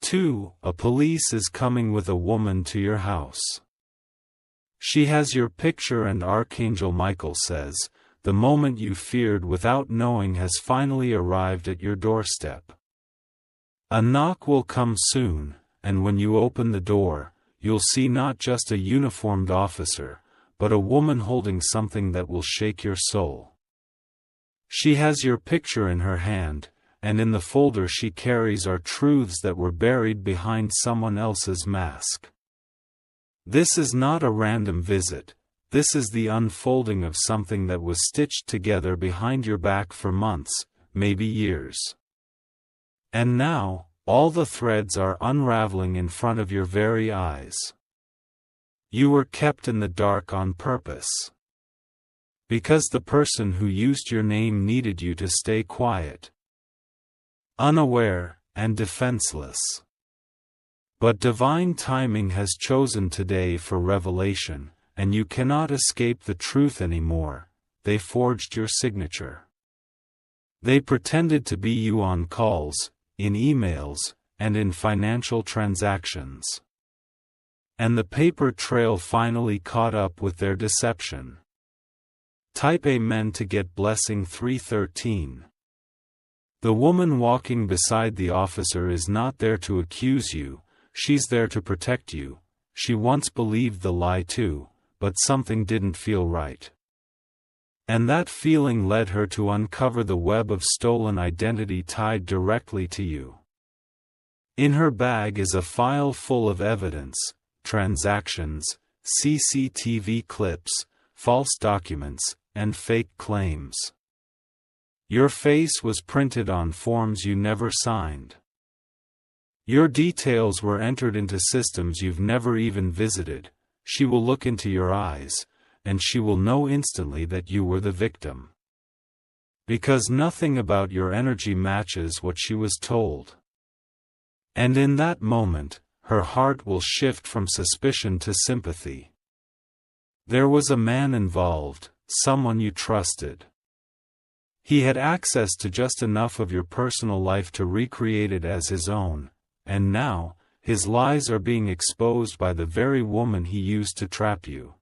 2. A police is coming with a woman to your house. She has your picture and Archangel Michael says, the moment you feared without knowing has finally arrived at your doorstep. A knock will come soon, and when you open the door, you'll see not just a uniformed officer, but a woman holding something that will shake your soul. She has your picture in her hand, and in the folder she carries are truths that were buried behind someone else's mask. This is not a random visit, this is the unfolding of something that was stitched together behind your back for months, maybe years. And now, all the threads are unraveling in front of your very eyes. You were kept in the dark on purpose. Because the person who used your name needed you to stay quiet, unaware, and defenseless. But divine timing has chosen today for revelation, and you cannot escape the truth anymore. They forged your signature. They pretended to be you on calls, in emails, and in financial transactions. And the paper trail finally caught up with their deception. Type Amen to get blessing 313. The woman walking beside the officer is not there to accuse you, she's there to protect you. She once believed the lie too, but something didn't feel right. And that feeling led her to uncover the web of stolen identity tied directly to you. In her bag is a file full of evidence, transactions, CCTV clips, false documents, and fake claims. Your face was printed on forms you never signed. Your details were entered into systems you've never even visited. She will look into your eyes, and she will know instantly that you were the victim. Because nothing about your energy matches what she was told. And in that moment, her heart will shift from suspicion to sympathy. There was a man involved, someone you trusted. He had access to just enough of your personal life to recreate it as his own, and now, his lies are being exposed by the very woman he used to trap you.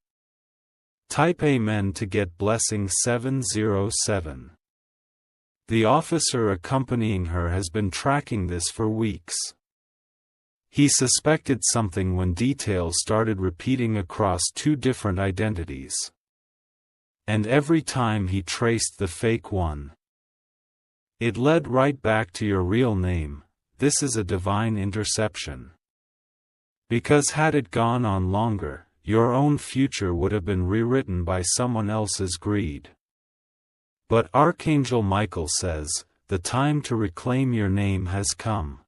Type Amen to get blessing 707. The officer accompanying her has been tracking this for weeks. He suspected something when details started repeating across 2 different identities. And every time he traced the fake one, it led right back to your real name. This is a divine interception. Because had it gone on longer, your own future would have been rewritten by someone else's greed. But Archangel Michael says, the time to reclaim your name has come.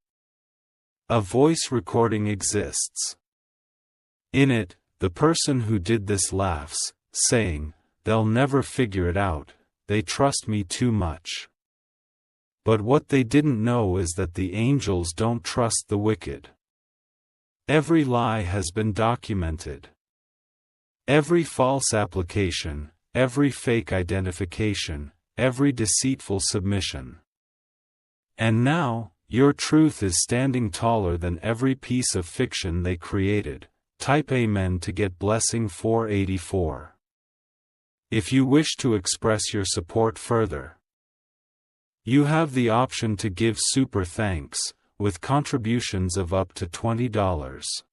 A voice recording exists. In it, the person who did this laughs, saying, "They'll never figure it out, they trust me too much." But what they didn't know is that the angels don't trust the wicked. Every lie has been documented. Every false application, every fake identification, every deceitful submission. And now, your truth is standing taller than every piece of fiction they created. Type Amen to get blessing 484. If you wish to express your support further, you have the option to give super thanks, with contributions of up to $20.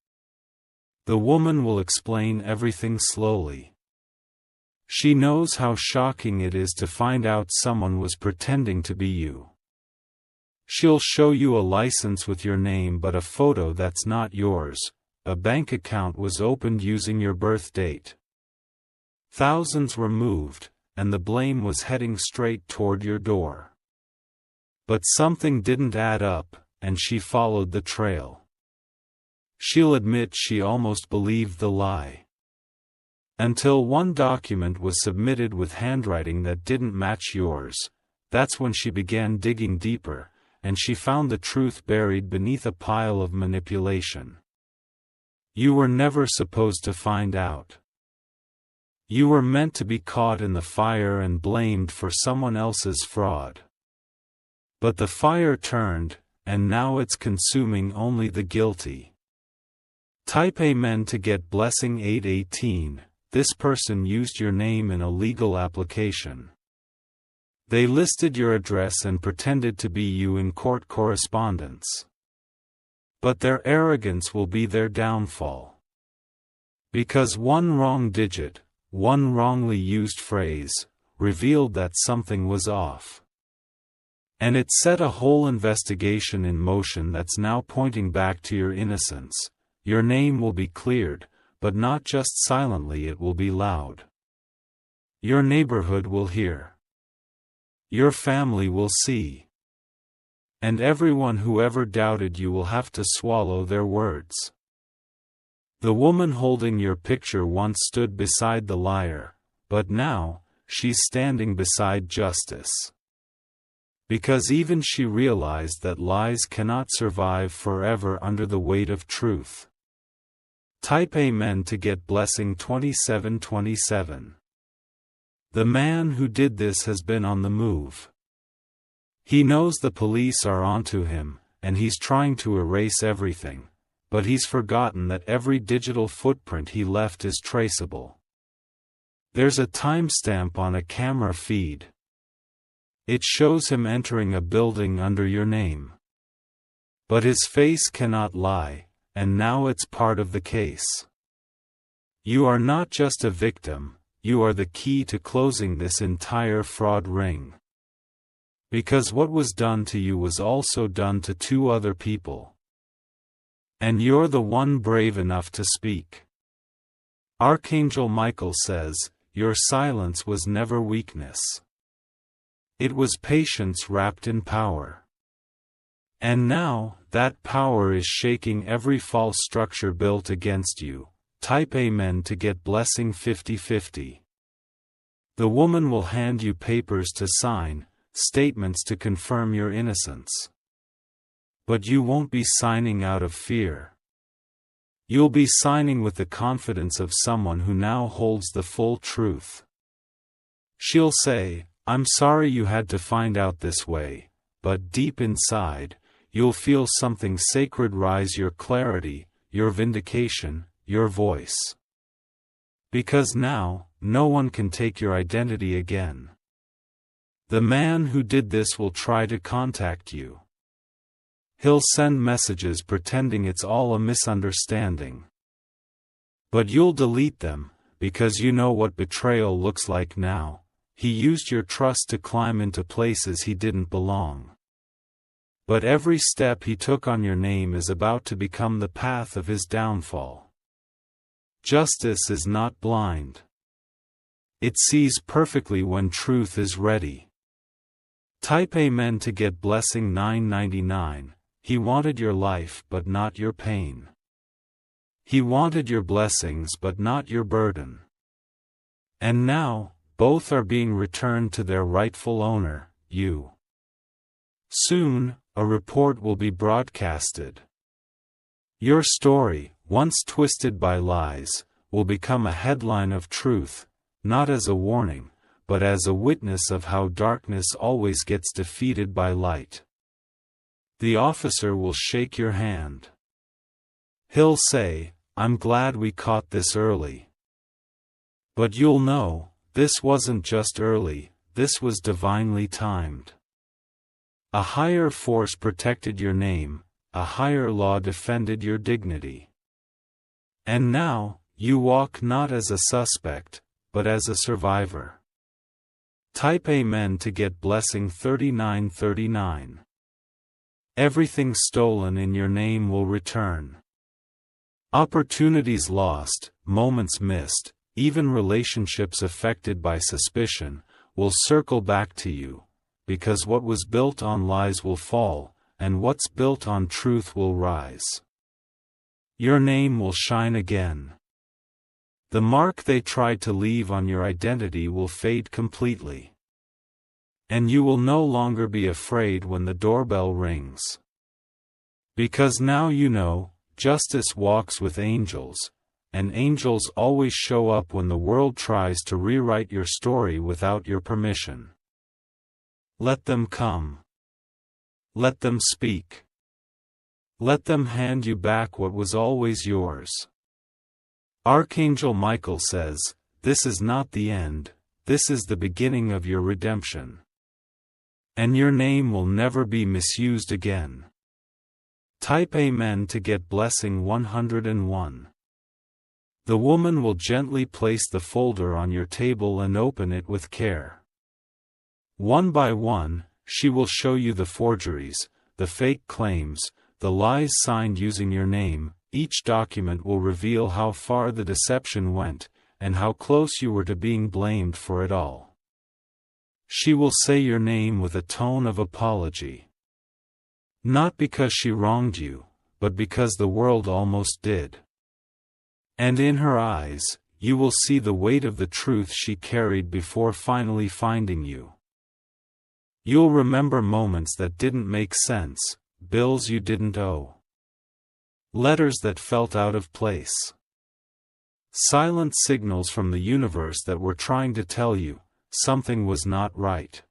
The woman will explain everything slowly. She knows how shocking it is to find out someone was pretending to be you. She'll show you a license with your name but a photo that's not yours. A bank account was opened using your birth date. Thousands were moved, and the blame was heading straight toward your door. But something didn't add up, and she followed the trail. She'll admit she almost believed the lie. Until one document was submitted with handwriting that didn't match yours. That's when she began digging deeper, and she found the truth buried beneath a pile of manipulation. You were never supposed to find out. You were meant to be caught in the fire and blamed for someone else's fraud. But the fire turned, and now it's consuming only the guilty. Type Amen to get blessing 818. This person used your name in a legal application. They listed your address and pretended to be you in court correspondence. But their arrogance will be their downfall. Because one wrong digit, one wrongly used phrase, revealed that something was off. And it set a whole investigation in motion that's now pointing back to your innocence. Your name will be cleared, but not just silently, it will be loud. Your neighborhood will hear. Your family will see. And everyone who ever doubted you will have to swallow their words. The woman holding your picture once stood beside the liar, but now, she's standing beside justice. Because even she realized that lies cannot survive forever under the weight of truth. Type Amen to get blessing 2727. The man who did this has been on the move. He knows the police are onto him, and he's trying to erase everything, but he's forgotten that every digital footprint he left is traceable. There's a timestamp on a camera feed. It shows him entering a building under your name. But his face cannot lie, and now it's part of the case. You are not just a victim, you are the key to closing this entire fraud ring. Because what was done to you was also done to 2 other people. And you're the one brave enough to speak. Archangel Michael says, your silence was never weakness. It was patience wrapped in power. And now, that power is shaking every false structure built against you. Type Amen to get blessing 5050. The woman will hand you papers to sign, statements to confirm your innocence. But you won't be signing out of fear. You'll be signing with the confidence of someone who now holds the full truth. She'll say, I'm sorry you had to find out this way, but deep inside, you'll feel something sacred rise, your clarity, your vindication, your voice. Because now, no one can take your identity again. The man who did this will try to contact you. He'll send messages pretending it's all a misunderstanding. But you'll delete them, because you know what betrayal looks like now. He used your trust to climb into places he didn't belong. But every step he took on your name is about to become the path of his downfall. Justice is not blind. It sees perfectly when truth is ready. Type Amen to get blessing 999. He wanted your life but not your pain. He wanted your blessings but not your burden. And now, both are being returned to their rightful owner, you. Soon, a report will be broadcasted. Your story, once twisted by lies, will become a headline of truth, not as a warning, but as a witness of how darkness always gets defeated by light. The officer will shake your hand. He'll say, I'm glad we caught this early. But you'll know, this wasn't just early, this was divinely timed. A higher force protected your name, a higher law defended your dignity. And now, you walk not as a suspect, but as a survivor. Type Amen to get blessing 3939. Everything stolen in your name will return. Opportunities lost, moments missed, even relationships affected by suspicion, will circle back to you, because what was built on lies will fall, and what's built on truth will rise. Your name will shine again. The mark they tried to leave on your identity will fade completely. And you will no longer be afraid when the doorbell rings. Because now you know, justice walks with angels, and angels always show up when the world tries to rewrite your story without your permission. Let them come. Let them speak. Let them hand you back what was always yours. Archangel Michael says, "This is not the end, this is the beginning of your redemption. And your name will never be misused again." Type Amen to get blessing 101. The woman will gently place the folder on your table and open it with care. One by one, she will show you the forgeries, the fake claims, the lies signed using your name. Each document will reveal how far the deception went, and how close you were to being blamed for it all. She will say your name with a tone of apology. Not because she wronged you, but because the world almost did. And in her eyes, you will see the weight of the truth she carried before finally finding you. You'll remember moments that didn't make sense, bills you didn't owe, letters that felt out of place, silent signals from the universe that were trying to tell you something was not right.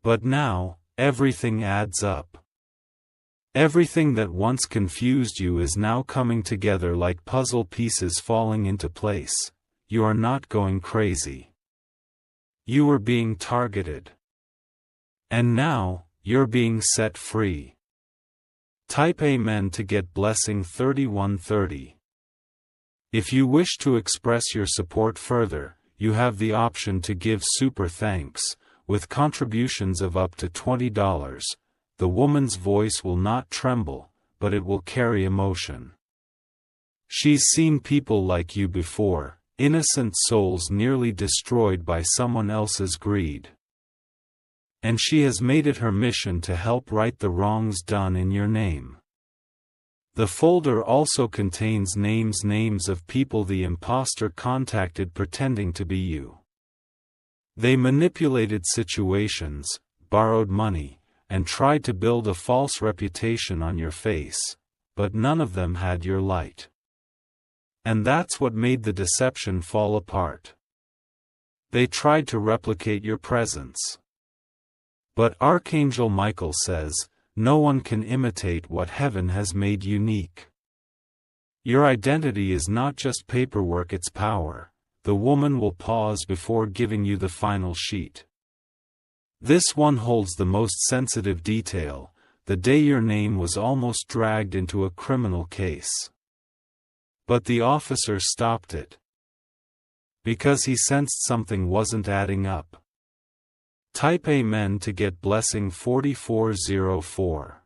But now, everything adds up. Everything that once confused you is now coming together like puzzle pieces falling into place. You are not going crazy. You were being targeted. And now, you're being set free. Type Amen to get blessing 3130. If you wish to express your support further, you have the option to give super thanks, with contributions of up to $20. The woman's voice will not tremble, but it will carry emotion. She's seen people like you before, innocent souls nearly destroyed by someone else's greed. And she has made it her mission to help right the wrongs done in your name. The folder also contains names of people the imposter contacted pretending to be you. They manipulated situations, borrowed money, and tried to build a false reputation on your face, but none of them had your light. And that's what made the deception fall apart. They tried to replicate your presence. But Archangel Michael says, no one can imitate what heaven has made unique. Your identity is not just paperwork, it's power. The woman will pause before giving you the final sheet. This one holds the most sensitive detail, the day your name was almost dragged into a criminal case. But the officer stopped it. Because he sensed something wasn't adding up. Type Amen to get blessing 4404.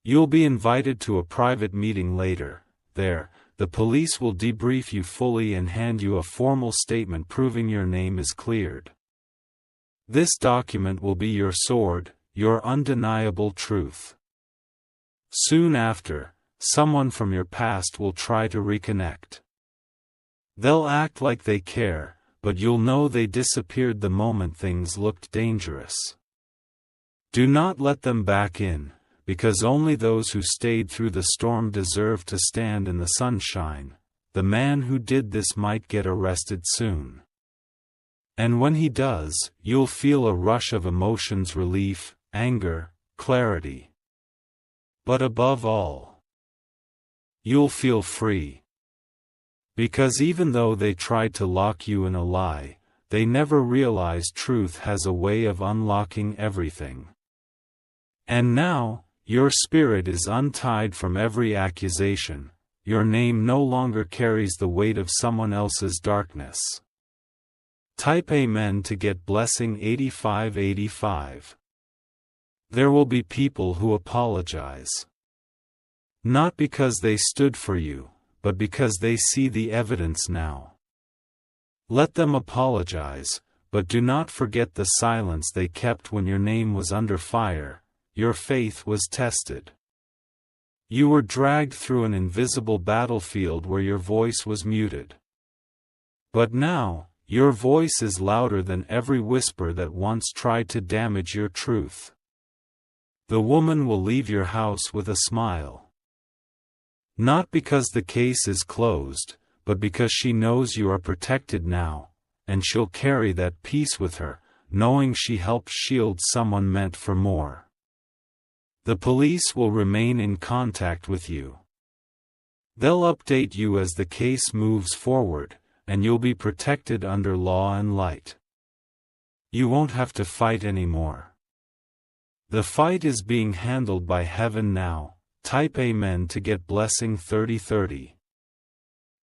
You'll be invited to a private meeting later. There, the police will debrief you fully and hand you a formal statement proving your name is cleared. This document will be your sword, your undeniable truth. Soon after, someone from your past will try to reconnect. They'll act like they care, but you'll know they disappeared the moment things looked dangerous. Do not let them back in, because only those who stayed through the storm deserve to stand in the sunshine. The man who did this might get arrested soon. And when he does, you'll feel a rush of emotions: relief, anger, clarity. But above all, you'll feel free. Because even though they tried to lock you in a lie, they never realized truth has a way of unlocking everything. And now, your spirit is untied from every accusation. Your name no longer carries the weight of someone else's darkness. Type Amen to get blessing 8585. There will be people who apologize. Not because they stood for you, but because they see the evidence now. Let them apologize, but do not forget the silence they kept when your name was under fire. Your faith was tested. You were dragged through an invisible battlefield where your voice was muted. But now, your voice is louder than every whisper that once tried to damage your truth. The woman will leave your house with a smile. Not because the case is closed, but because she knows you are protected now, and she'll carry that peace with her, knowing she helped shield someone meant for more. The police will remain in contact with you. They'll update you as the case moves forward, and you'll be protected under law and light. You won't have to fight anymore. The fight is being handled by heaven now. Type Amen to get blessing 3030.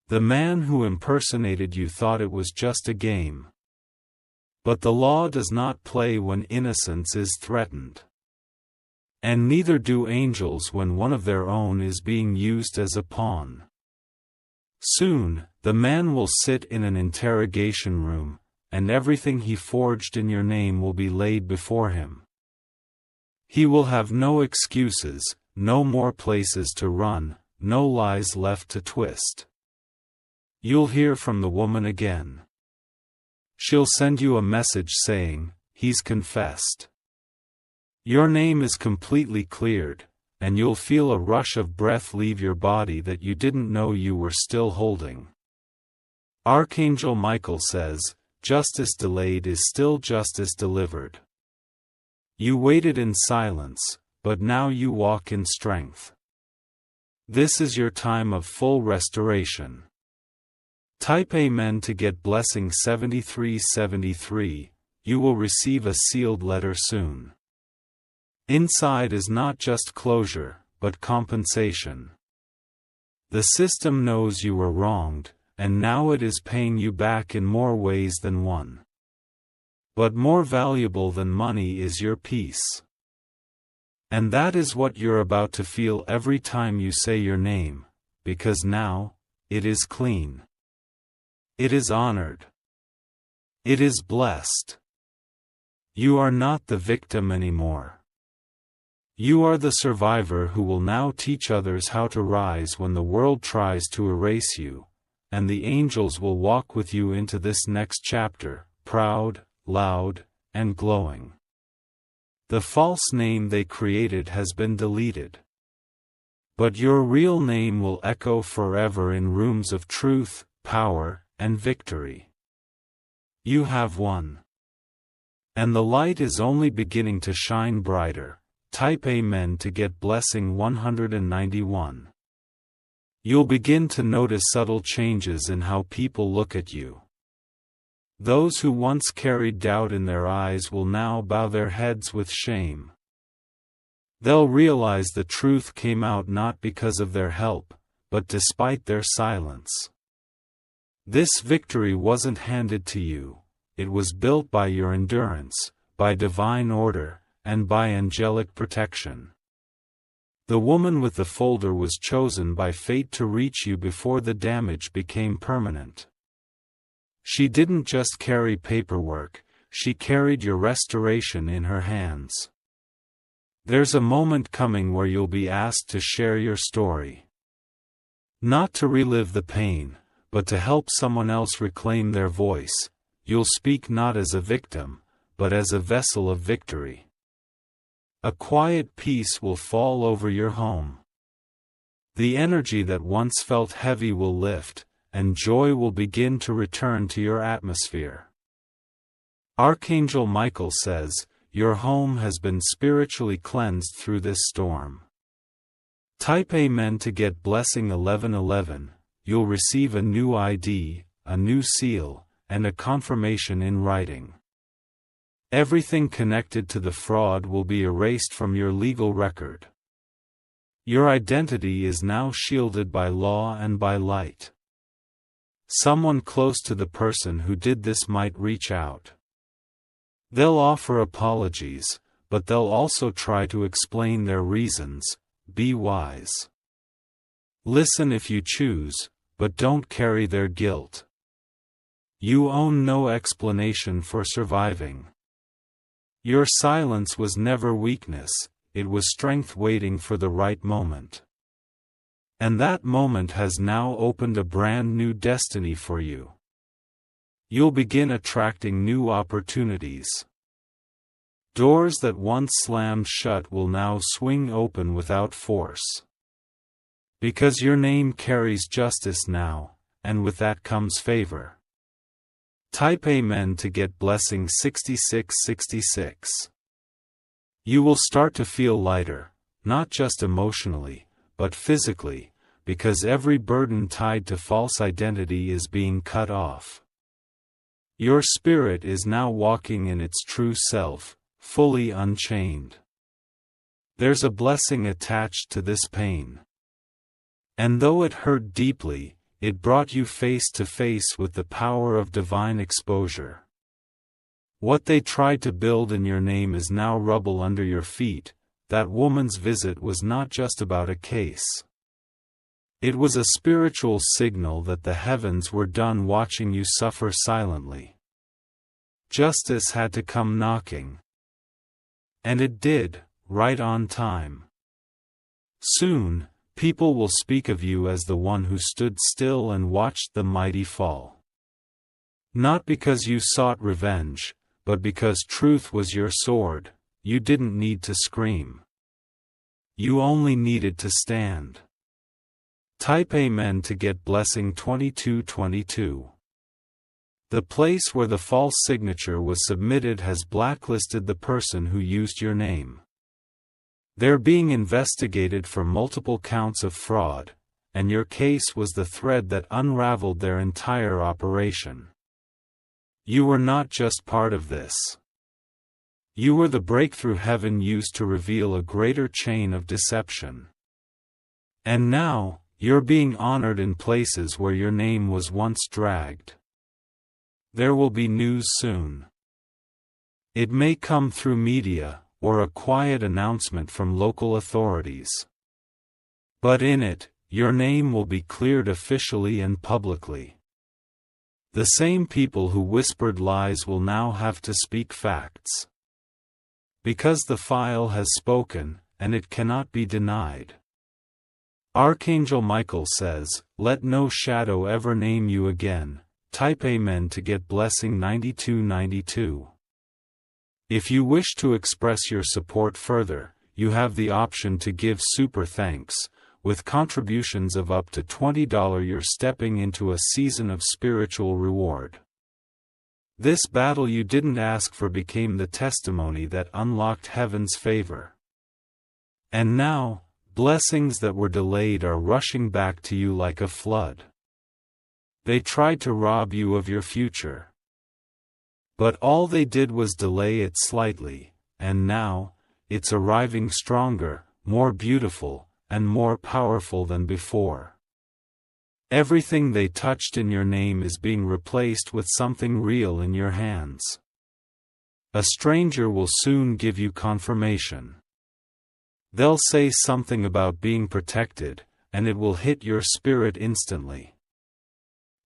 The man who impersonated you thought it was just a game. But the law does not play when innocence is threatened. And neither do angels when one of their own is being used as a pawn. Soon, the man will sit in an interrogation room, and everything he forged in your name will be laid before him. He will have no excuses, no more places to run, no lies left to twist. You'll hear from the woman again. She'll send you a message saying, "He's confessed." Your name is completely cleared, and you'll feel a rush of breath leave your body that you didn't know you were still holding. Archangel Michael says, "Justice delayed is still justice delivered." You waited in silence, but now you walk in strength. This is your time of full restoration. Type Amen to get blessing 7373. You will receive a sealed letter soon. Inside is not just closure, but compensation. The system knows you were wronged, and now it is paying you back in more ways than one. But more valuable than money is your peace. And that is what you're about to feel every time you say your name, because now, it is clean. It is honored. It is blessed. You are not the victim anymore. You are the survivor who will now teach others how to rise when the world tries to erase you, and the angels will walk with you into this next chapter, proud, loud, and glowing. The false name they created has been deleted. But your real name will echo forever in rooms of truth, power, and victory. You have won. And the light is only beginning to shine brighter. Type Amen to get blessing 191. You'll begin to notice subtle changes in how people look at you. Those who once carried doubt in their eyes will now bow their heads with shame. They'll realize the truth came out not because of their help, but despite their silence. This victory wasn't handed to you, it was built by your endurance, by divine order, and by angelic protection. The woman with the folder was chosen by fate to reach you before the damage became permanent. She didn't just carry paperwork, she carried your restoration in her hands. There's a moment coming where you'll be asked to share your story. Not to relive the pain, but to help someone else reclaim their voice. You'll speak not as a victim, but as a vessel of victory. A quiet peace will fall over your home. The energy that once felt heavy will lift, and joy will begin to return to your atmosphere. Archangel Michael says, your home has been spiritually cleansed through this storm. Type Amen to get blessing 1111. You'll receive a new ID, a new seal, and a confirmation in writing. Everything connected to the fraud will be erased from your legal record. Your identity is now shielded by law and by light. Someone close to the person who did this might reach out. They'll offer apologies, but they'll also try to explain their reasons. Be wise. Listen if you choose, but don't carry their guilt. You own no explanation for surviving. Your silence was never weakness, it was strength waiting for the right moment. And that moment has now opened a brand new destiny for you. You'll begin attracting new opportunities. Doors that once slammed shut will now swing open without force. Because your name carries justice now, and with that comes favor. Type Amen to get blessing 6666. You will start to feel lighter, not just emotionally, but physically, because every burden tied to false identity is being cut off. Your spirit is now walking in its true self, fully unchained. There's a blessing attached to this pain. And though it hurt deeply, it brought you face to face with the power of divine exposure. What they tried to build in your name is now rubble under your feet. That woman's visit was not just about a case. It was a spiritual signal that the heavens were done watching you suffer silently. Justice had to come knocking. And it did, right on time. Soon, people will speak of you as the one who stood still and watched the mighty fall. Not because you sought revenge, but because truth was your sword. You didn't need to scream. You only needed to stand. Type Amen to get blessing 2222. The place where the false signature was submitted has blacklisted the person who used your name. They're being investigated for multiple counts of fraud, and your case was the thread that unraveled their entire operation. You were not just part of this. You were the breakthrough heaven used to reveal a greater chain of deception. And now, you're being honored in places where your name was once dragged. There will be news soon. It may come through media, or a quiet announcement from local authorities. But in it, your name will be cleared officially and publicly. The same people who whispered lies will now have to speak facts. Because the file has spoken, and it cannot be denied. Archangel Michael says, "Let no shadow ever name you again." Type Amen to get blessing 9292. If you wish to express your support further, you have the option to give super thanks. With contributions of up to $20, you're stepping into a season of spiritual reward. This battle you didn't ask for became the testimony that unlocked heaven's favor. And now, blessings that were delayed are rushing back to you like a flood. They tried to rob you of your future. But all they did was delay it slightly, and now, it's arriving stronger, more beautiful, and more powerful than before. Everything they touched in your name is being replaced with something real in your hands. A stranger will soon give you confirmation. They'll say something about being protected, and it will hit your spirit instantly.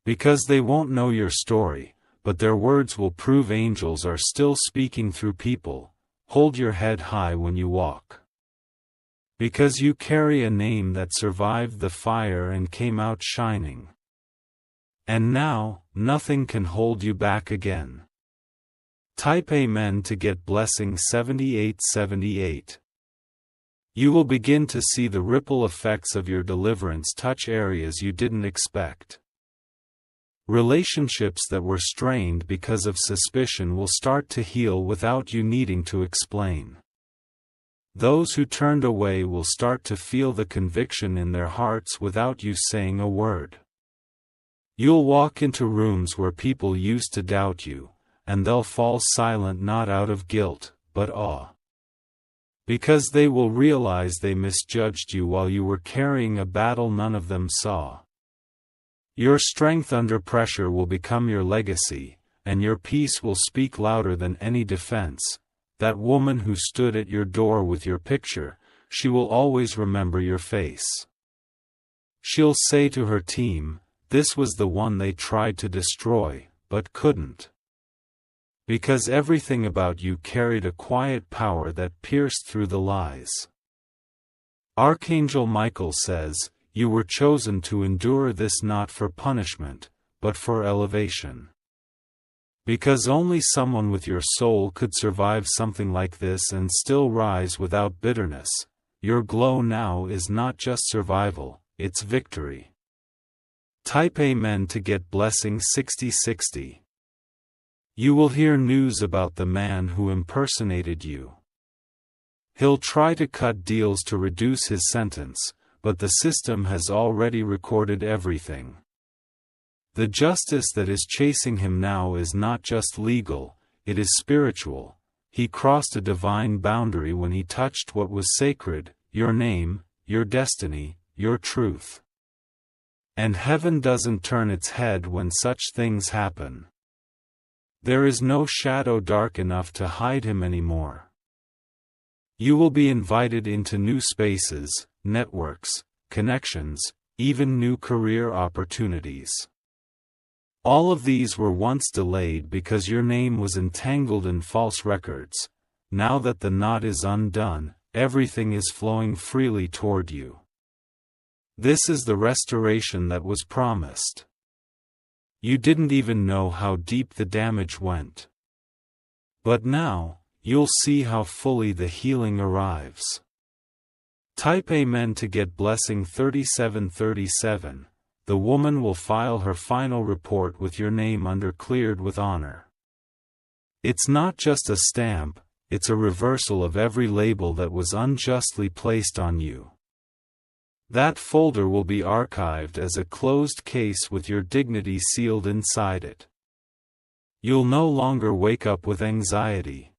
Because they won't know your story, but their words will prove angels are still speaking through people. Hold your head high when you walk. Because you carry a name that survived the fire and came out shining. And now, nothing can hold you back again. Type Amen to get blessing 7878. You will begin to see the ripple effects of your deliverance touch areas you didn't expect. Relationships that were strained because of suspicion will start to heal without you needing to explain. Those who turned away will start to feel the conviction in their hearts without you saying a word. You'll walk into rooms where people used to doubt you, and they'll fall silent not out of guilt, but awe. Because they will realize they misjudged you while you were carrying a battle none of them saw. Your strength under pressure will become your legacy, and your peace will speak louder than any defense. That woman who stood at your door with your picture, she will always remember your face. She'll say to her team, "This was the one they tried to destroy, but couldn't." Because everything about you carried a quiet power that pierced through the lies. Archangel Michael says, "You were chosen to endure this not for punishment, but for elevation." Because only someone with your soul could survive something like this and still rise without bitterness. Your glow now is not just survival, it's victory. Type Amen to get blessing 6060. You will hear news about the man who impersonated you. He'll try to cut deals to reduce his sentence, but the system has already recorded everything. The justice that is chasing him now is not just legal, it is spiritual. He crossed a divine boundary when he touched what was sacred, your name, your destiny, your truth. And heaven doesn't turn its head when such things happen. There is no shadow dark enough to hide him anymore. You will be invited into new spaces, networks, connections, even new career opportunities. All of these were once delayed because your name was entangled in false records. Now that the knot is undone, everything is flowing freely toward you. This is the restoration that was promised. You didn't even know how deep the damage went. But now, you'll see how fully the healing arrives. Type Amen to get blessing 3737. The woman will file her final report with your name under cleared with honor. It's not just a stamp, it's a reversal of every label that was unjustly placed on you. That folder will be archived as a closed case with your dignity sealed inside it. You'll no longer wake up with anxiety.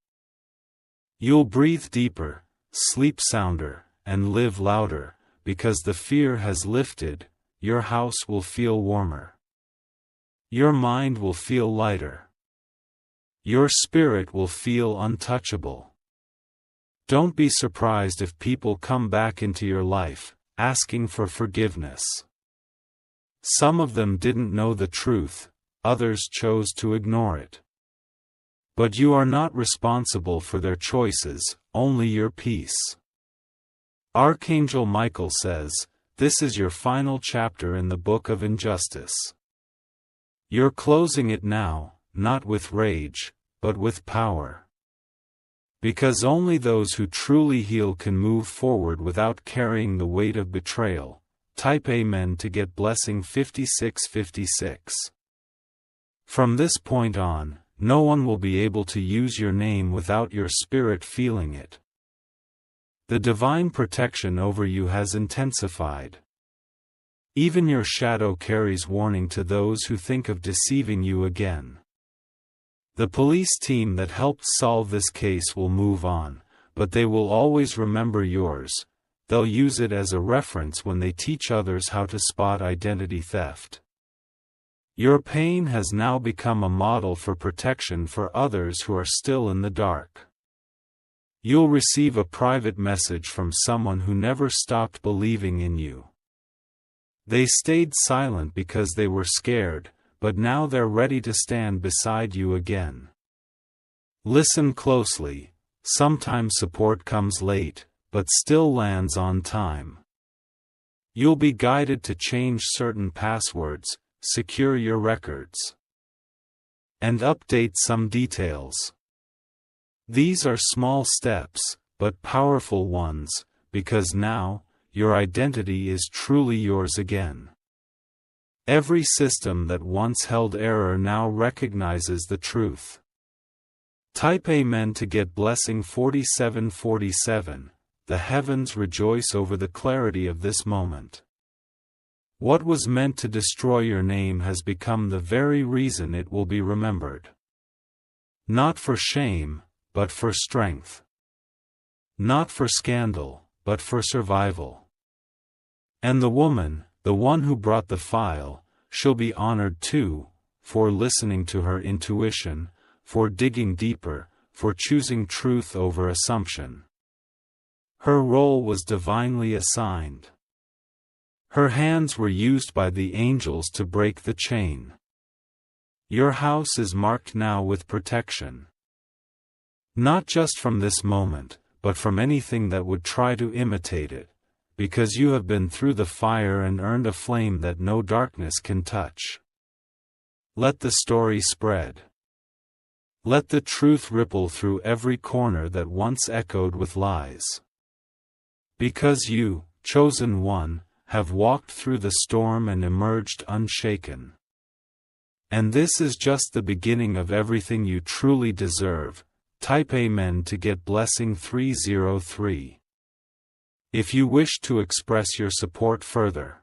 You'll breathe deeper, sleep sounder, and live louder, because the fear has lifted. Your house will feel warmer. Your mind will feel lighter. Your spirit will feel untouchable. Don't be surprised if people come back into your life, asking for forgiveness. Some of them didn't know the truth, others chose to ignore it. But you are not responsible for their choices, only your peace. Archangel Michael says, this is your final chapter in the book of injustice. You're closing it now, not with rage, but with power. Because only those who truly heal can move forward without carrying the weight of betrayal. Type Amen to get blessing 5656. From this point on, no one will be able to use your name without your spirit feeling it. The divine protection over you has intensified. Even your shadow carries warning to those who think of deceiving you again. The police team that helped solve this case will move on, but they will always remember yours. They'll use it as a reference when they teach others how to spot identity theft. Your pain has now become a model for protection for others who are still in the dark. You'll receive a private message from someone who never stopped believing in you. They stayed silent because they were scared, but now they're ready to stand beside you again. Listen closely. Sometimes support comes late, but still lands on time. You'll be guided to change certain passwords, secure your records, and update some details. These are small steps, but powerful ones, because now, your identity is truly yours again. Every system that once held error now recognizes the truth. Type Amen to get blessing 4747. The heavens rejoice over the clarity of this moment. What was meant to destroy your name has become the very reason it will be remembered. Not for shame, but for strength. Not for scandal, but for survival. And the woman, the one who brought the file, she'll be honored too, for listening to her intuition, for digging deeper, for choosing truth over assumption. Her role was divinely assigned. Her hands were used by the angels to break the chain. Your house is marked now with protection. Not just from this moment, but from anything that would try to imitate it, because you have been through the fire and earned a flame that no darkness can touch. Let the story spread. Let the truth ripple through every corner that once echoed with lies. Because you, chosen one, have walked through the storm and emerged unshaken. And this is just the beginning of everything you truly deserve. Type Amen to get blessing 303. If you wish to express your support further,